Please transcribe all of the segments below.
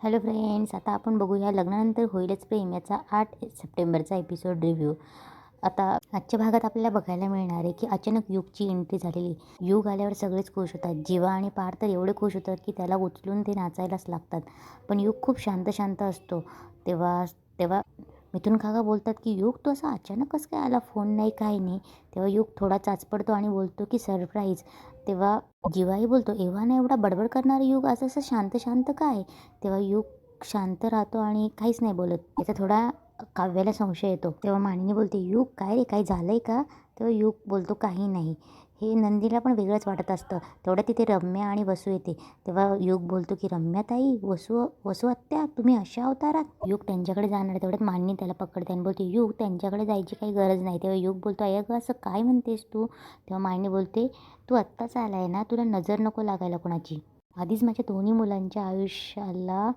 Hello friends, आता आपण बघूया लग्नानंतर होईलच प्रेम याचा 8 सप्टेंबरचा एपिसोड रिव्ह्यू. आता आजच्या भागात आपल्याला बघायला मिळणार आहे की अचानक युगची एंट्री झालेली. युग आल्यावर सगळेच खुश होतात. जीवा आणि पार तर एवढे खुश होतात की त्याला उचलून ते नाचायलाच लागतात. पण युग खूप शांत शांत असतो. तेव्हा तेव्हा मिथुन काका बोलतात की युग तो असा अचानक कसं काय आला, फोन नाही काही नाही. तेव्हा युग थोडा चाचपडतो आणि बोलतो की सरप्राईज. तेव्हा जीवाही बोलतो एव्हा ना एवढा बडबड करणारा युग असं असं शांत शांत काय. तेव्हा युग शांत राहतो आणि काहीच नाही बोलत. त्याचा थोडा काव्याला संशय येतो. तेव्हा मानिनी बोलते युग काय रे, काही झालंय का. तेव्हा युग बोलतो काही नाही. हे नंदीला पण वेगळंच वाटत असतं. तेवढ्या तिथे रम्या आणि वसू येते. तेव्हा युग बोलतो की रम्याताई, वसू वसू आत्या तुम्ही अशा अवतारात. युग त्यांच्याकडे जाणार. तेवढ्यात मानिनी त्याला पकडते आणि बोलते युग त्यांच्याकडे जायची काही गरज नाही. तेव्हा युग बोलतो अगं असं काय म्हणतेस तू. तेव्हा मानिनी बोलते तू आत्ताच आलाय ना, तुला नजर नको लागायला कोणाची. आधीच माझ्या दोन्ही मुलांच्या आयुष्याला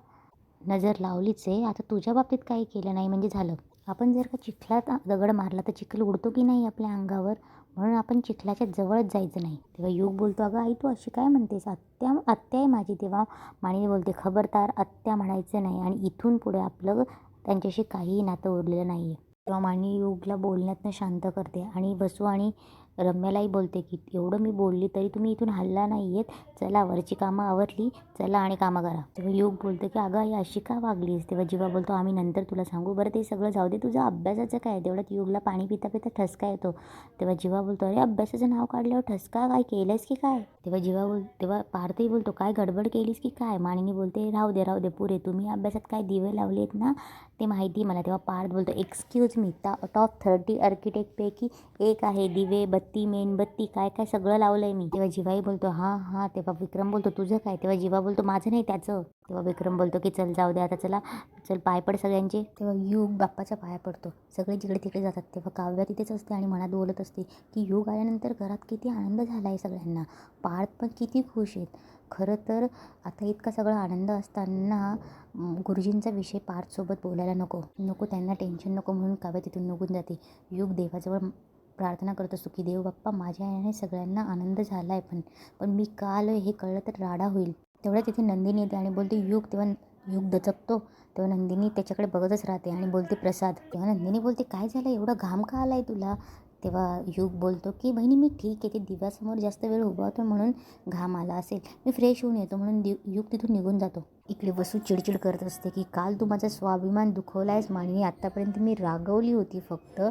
नजर लावलीच आहे. आता तुझ्या बाबतीत काही केलं नाही म्हणजे झालं. आपण जर का चिखलात दगड मारला तर चिखल उडतो की नाही आपल्या अंगावर. म्हणून आपण चिखलाच्या जवळच जायचं नाही. तेव्हा युग बोलतो अगं आई तू अशी काय म्हणतेस, आत्या आत्या आहे माझी. तेव्हा मानिनी बोलते खबरदार आत्या म्हणायचं नाही आणि इथून पुढे आपलं त्यांच्याशी काहीही नातं उरलेलं नाही आहे. तेव्हा मानिनी युगला बोलण्यातनं शांत करते आणि वसू आणि रम्यालाही बोलते की एवढं मी बोलली तरी तुम्ही इथून हलला नाही आहेत. चला वरची कामं आवरली, चला आणि कामं करा. तेव्हा युग बोलतो की अगं आई अशी का वागलीस. तेव्हा जीवा बोलतो आम्ही नंतर तुला सांगू, बरं ते सगळं जाऊ दे, तुझं अभ्यासाचं काय. तेवढ्यात युगला पाणी पिता पिता ठसका येतो. तेव्हा जीवा बोलतो अरे अभ्यासाचं नाव काढल्यावर ठसका काय केलंस की काय. तेव्हा पार्थही बोलतो काय गडबड केलीस की काय. मानिनी बोलते राहू दे पुरे, तुम्ही अभ्यासात काय दिवे लावले आहेत ना ते माहिती मला. तेव्हा पार्थ बोलतो एक्सक्यूज मी, टॉप 30 आर्किटेक्टपैकी एक आहे. दिवे बत्ती मेणबत्ती काय काय सगळं लावलं आहे मी. तेव्हा जीवाही बोलतो हां हां. तेव्हा विक्रम बोलतो तुझं काय. तेव्हा जीवा बोलतो माझं नाही त्याचं. तेव्हा विक्रम बोलतो की चल जाऊ दे आता, चला चल पाय पड सगळ्यांचे. तेव्हा युग बाप्पाच्या पाया पडतो. सगळे जिकडे तिकडे जातात. तेव्हा काव्या तिथेच असते आणि मनात बोलत असते की युग आल्यानंतर घरात किती आनंद झाला आहे सगळ्यांना. पार्थ पण किती खुश आहेत. खरं तर आता इतका सगळा आनंद असताना गुरुजींचा विषय पार्थसोबत बोलायला नको त्यांना टेन्शन नको म्हणून काव्या तिथून निघून जाते. युग देवाजवळ प्रार्थना करत असतो की देव बाप्पा माझ्या याने सगळ्यांना आनंद झाला आहे, पण मी का आलो हे कळलं तर राडा होईल. तेवढ्या तिथे नंदिनी येते आणि बोलते युग. तेव्हा युग दचकतो. तेव्हा नंदिनी त्याच्याकडे बघतच राहते आणि बोलते प्रसाद. तेव्हा नंदिनी बोलते काय झालं, एवढा घाम का आला आहे तुला. तेव्हा युग बोलतो की बहिणी मी ठीक आहे, ते दिव्यासमोर जास्त वेळ उभा होतो म्हणून घाम आला असेल, मी फ्रेश होऊन येतो. म्हणून युग तिथून निघून जातो. इकडे वसू चिडचिड करत असते की काल तू माझा स्वाभिमान दुखवला आहेस मानिनी, आत्तापर्यंत मी रागवली होती फक्त,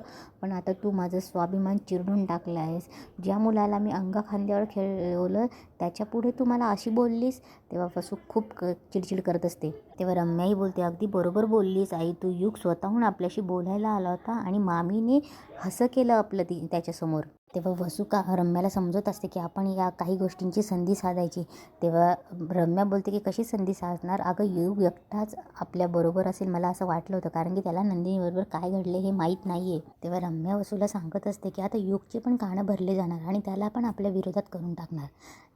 पण आता तू माझं स्वाभिमान चिरडून टाकलं आहेस. ज्या मुलाला मी अंगाखांद्यावर खेळवलं त्याच्यापुढे तू मला अशी बोललीस. तेव्हा वसू खूप चिडचिड करत असते. तेव्हा रम्याही बोलते अगदी बरोबर बोललीस आई तू. युग स्वतःहून आपल्याशी बोलायला आला होता आणि मामीने हसं केलं आपलं त्याच्यासमोर. तेव्हा वसू रम्याला समजत असते की आपण या काही गोष्टींची संधी साधायची. तेव्हा रम्या बोलते की कशी संधी साधणार, अगं युग एकटाच आपल्याबरोबर असेल मला असं वाटलं होतं, कारण की त्याला नंदिनीबरोबर काय घडले हे माहीत नाही आहे. तेव्हा रम्या वसूला सांगत असते की आता युगचे पण कानं भरले जाणार आणि त्याला पण आपल्या विरोधात करून टाकणार.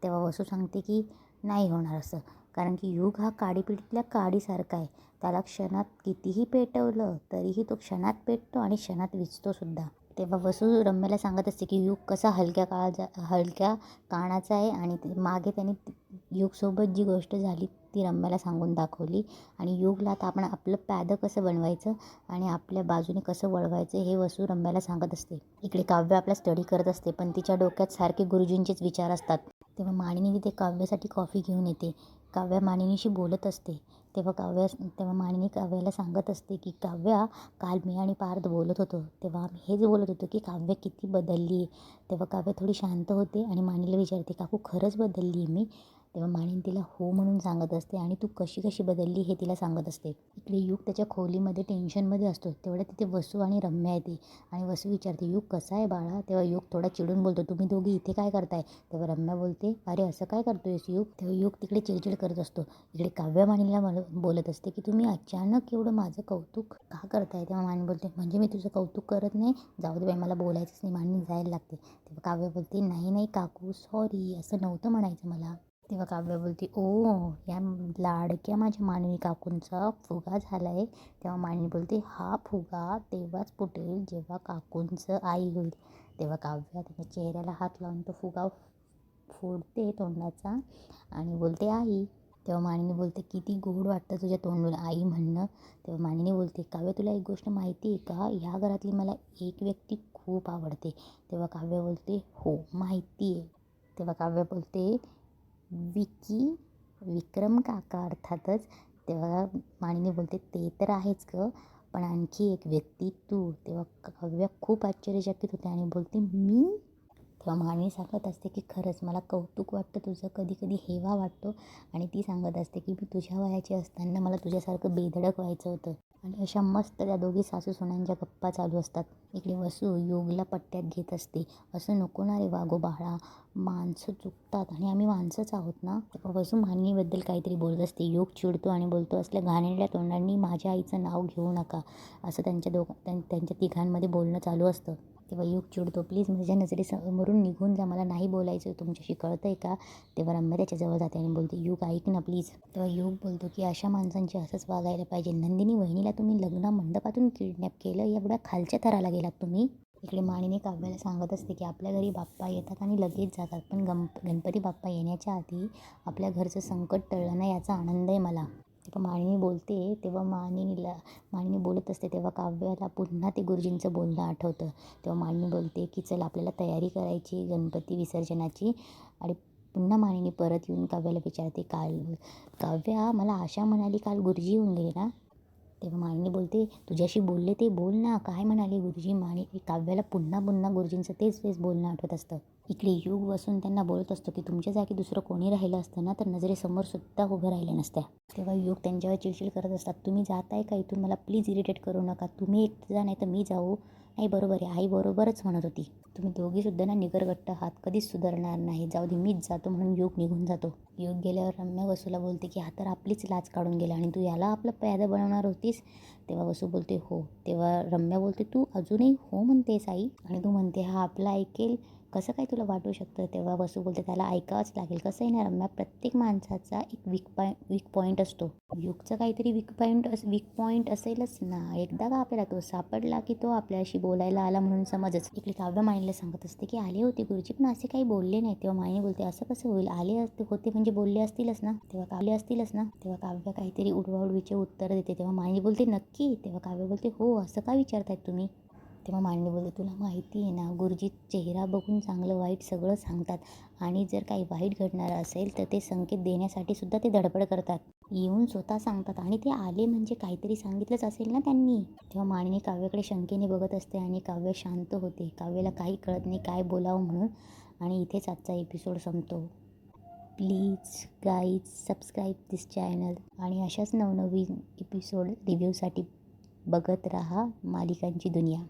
तेव्हा वसू सांगते की नाही होणार असं, कारण की युग हा काडीपिडीतल्या काडीसारखा आहे. त्याला क्षणात कितीही पेटवलं तरीही तो क्षणात पेटतो आणि क्षणात विझतो सुद्धा. तेव्हा वसू रम्याला सांगत असते की युग कसा हलक्या कानाचा आहे आणि मागे त्याने युगसोबत जी गोष्ट झाली ती रम्याला सांगून दाखवली आणि युगला आता आपण आपलं पॅदं कसं बनवायचं आणि आपल्या बाजूने कसं वळवायचं हे वसू रम्याला सांगत असते. इकडे काव्य आपला स्टडी करत असते पण तिच्या डोक्यात सारखे गुरुजींचेच विचार असतात. तेव्हा मानिनी तिथे काव्यासाठी कॉफी घेऊन येते. काव्या मानिनीशी बोलत असते. तेव्हा मानिनी काव्याला सांगत असते की काव्या, काल मी आणि पार्थ बोलत होतो तेव्हा आम्ही हेच बोलत होतो की काव्य किती बदलली आहे. तेव्हा काव्य थोडी शांत होते आणि मानिनीला विचारते काकू खरंच बदलली आहे मी. तेव्हा मानिनी तिला हो म्हणून सांगत असते आणि तू कशी कशी बदलली हे तिला सांगत असते. इकडे युग त्याच्या खोलीमध्ये टेन्शनमध्ये असतो. तेवढ्या तिथे वसू आणि रम्या येते आणि वसू विचारते युग कसा आहे बाळा. तेव्हा युग थोडा चिडून बोलतो तुम्ही दोघी इथे काय करताय. तेव्हा रम्या बोलते अरे असं काय करतोयस युग. तेव्हा युग तिकडे चिडचिड करत असतो. इकडे काव्य मानिनीला बोलत असते की तुम्ही अचानक एवढं माझं कौतुक का करताय. तेव्हा मानिनी बोलते म्हणजे मी तुझं कौतुक करत नाही, जाऊ दे बाई मला बोलायचंच नाही. मानिनी जायला लागते. तेव्हा काव्य बोलते नाही काकू सॉरी, असं नव्हतं म्हणायचं मला. तेव्हा काव्य बोलते ओ या लाडक्या माझ्या मानवी काकूंचा फुगा झाला आहे. तेव्हा मानिनी बोलते हा फुगा तेव्हाच फुटेल जेव्हा काकूंचं आई होईल. तेव्हा काव्य त्याच्या चेहऱ्याला हात लावून तो फुगा फोडते तोंडाचा आणि बोलते आई. तेव्हा मानिनी बोलते किती गोड वाटतं तुझ्या तोंडून आई म्हणणं. तेव्हा मानिनी बोलते काव्य तुला एक गोष्ट माहिती आहे का, ह्या घरातली मला एक व्यक्ती खूप आवडते. तेव्हा काव्य बोलते हो माहिती आहे. तेव्हा काव्य बोलते विकी, विक्रम काका अर्थातच. तेव्हा मानिनी बोलते ते तर आहेच ग, पण आणखी एक व्यक्ती तू. तेव्हा काव्य खूप आश्चर्यचकित होते आणि बोलते मी. तेव्हा मानिनी सांगत असते की खरंच मला कौतुक वाटतं तुझं, कधी कधी हेवा वाटतो. आणि ती सांगत असते की मी तुझ्या वयाची असताना मला तुझ्यासारखं बेधडक व्हायचं होतं. आणि अशा मस्त त्या दोघी सासू सुनांच्या गप्पा चालू असतात. इकडे वसू योगला पट्ट्यात घेत असते. असं नको ना रे वागो बाळा, माणसं चुकतात आणि आम्ही माणसंच आहोत ना. तेव्हा वसू मानिनीबद्दल काहीतरी बोलत असते. योग चिडतो आणि बोलतो असल्या घाणेरड्या तोंडांनी माझ्या आईचं नाव घेऊ नका, असं त्यांच्या तिघांमध्ये बोलणं चालू असतं. तेव्हा योग चिडतो प्लीज माझ्या नजरेसमोरून निघून जा, मला नाही बोलायचं तुमच्याशी, कळतं आहे का. तेव्हा रम्या त्याच्याजवळ जाते आणि बोलते योग ऐक ना प्लीज. तेव्हा योग बोलतो की अशा माणसांची असंच वागायला पाहिजे. नंदिनी वहिनीला तुम्ही लग्न मंडपातून किडनॅप केलं, एवढ्या खालच्या थराला गेलात तुम्ही. इकडे मानिनी काव्याला सांगत असते की आपल्या घरी बाप्पा येतात आणि लगेच जातात, पण गणपती बाप्पा येण्याच्या आधी आपल्या घरचं संकट टळलं ना याचा आनंद आहे मला. तेव्हा मानिनी बोलते, तेव्हा मानिनी बोलत असते तेव्हा काव्याला पुन्हा ते गुरुजींचं बोलणं आठवतं. तेव्हा मानिनी बोलते की चल आपल्याला तयारी करायची गणपती विसर्जनाची. आणि पुन्हा मानिनी परत येऊन काव्याला विचारते काव्या मला आशा म्हणाली काल गुरुजी येऊन गेले ना. तेव्हा मानिनी बोलते तुझ्याशी बोलले ते बोल ना, काय म्हणाले गुरुजी. काव्याला पुन्हा पुन्हा गुरुजींचं तेच बोलणं आठवत असतं. इकडे युग बसून त्यांना बोलत असतो की तुमच्या जागी दुसरं कोणी राहिलं असतं ना तर नजरेसमोर सुद्धा उभं राहिल्या नसत्या. तेव्हा युग त्यांच्यावर चिडचिड करत असतात, तुम्ही जाताय का इथून, मला प्लीज इरिटेट करू नका, तुम्ही एकटं जा नाही तर मी जाऊ. नाही बरोबर आहे, आई बरोबरच म्हणत होती, तुम्ही दोघीसुद्धा ना निगरगट्ट आहात, कधीच सुधारणार नाही, जाऊ दे मीच जातो म्हणून युग निघून जातो. युग गेल्यावर रम्या वसूला बोलते की हा तर आपलीच लाज काढून गेला आणि तू याला आपलं प्यादं बनवणार होतीस. तेव्हा वसू बोलते हो. तेव्हा रम्या बोलते तू अजूनही हो म्हणतेस आई, आणि तू म्हणते हा आपला ऐकेल, कसं काय तुला वाटू शकतं. तेव्हा वसू बोलते त्याला ऐकावंच लागेल. कसं आहे ना रम्या, प्रत्येक माणसाचा एक वीक पॉईंट असतो. युगचं काहीतरी वीक पॉईंट असेलच ना, एकदा का आपल्याला तो सापडला की तो आपल्याशी बोलायला आला म्हणून समजच. इकडे काव्य मानिनीला सांगत असते की आले होते गुरुजी पण असे काही बोलले नाही. तेव्हा मानिनी बोलते असं कसं होईल, आले होते म्हणजे बोलले असतीलच ना. तेव्हा काव्य काहीतरी उडवाउडवीचे उत्तर देते. तेव्हा मानिनी बोलते नक्की. तेव्हा काव्य बोलते हो, असं का विचारतायत तुम्ही. तेव्हा मानिनी बोलते तुला माहिती आहे ना गुरुजी चेहरा बघून चांगलं वाईट सगळं सांगतात, आणि जर काही वाईट घडणार असेल तर ते संकेत देण्यासाठी सुद्धा ते धडपड करतात, येऊन स्वतः सांगतात. आणि ते आले म्हणजे काहीतरी सांगितलंच असेल ना त्यांनी. तेव्हा मानिनी काव्याकडे शंकेने बघत असते आणि काव्य शांत होते. काव्याला काही कळत नाही काय बोलावं म्हणून. आणि इथेच आजचा एपिसोड संपतो. Please guys subscribe this channel आणि अशाच नवनवीन एपिसोड रिव्ह्यूसाठी बघत राहा मालिकांची दुनिया.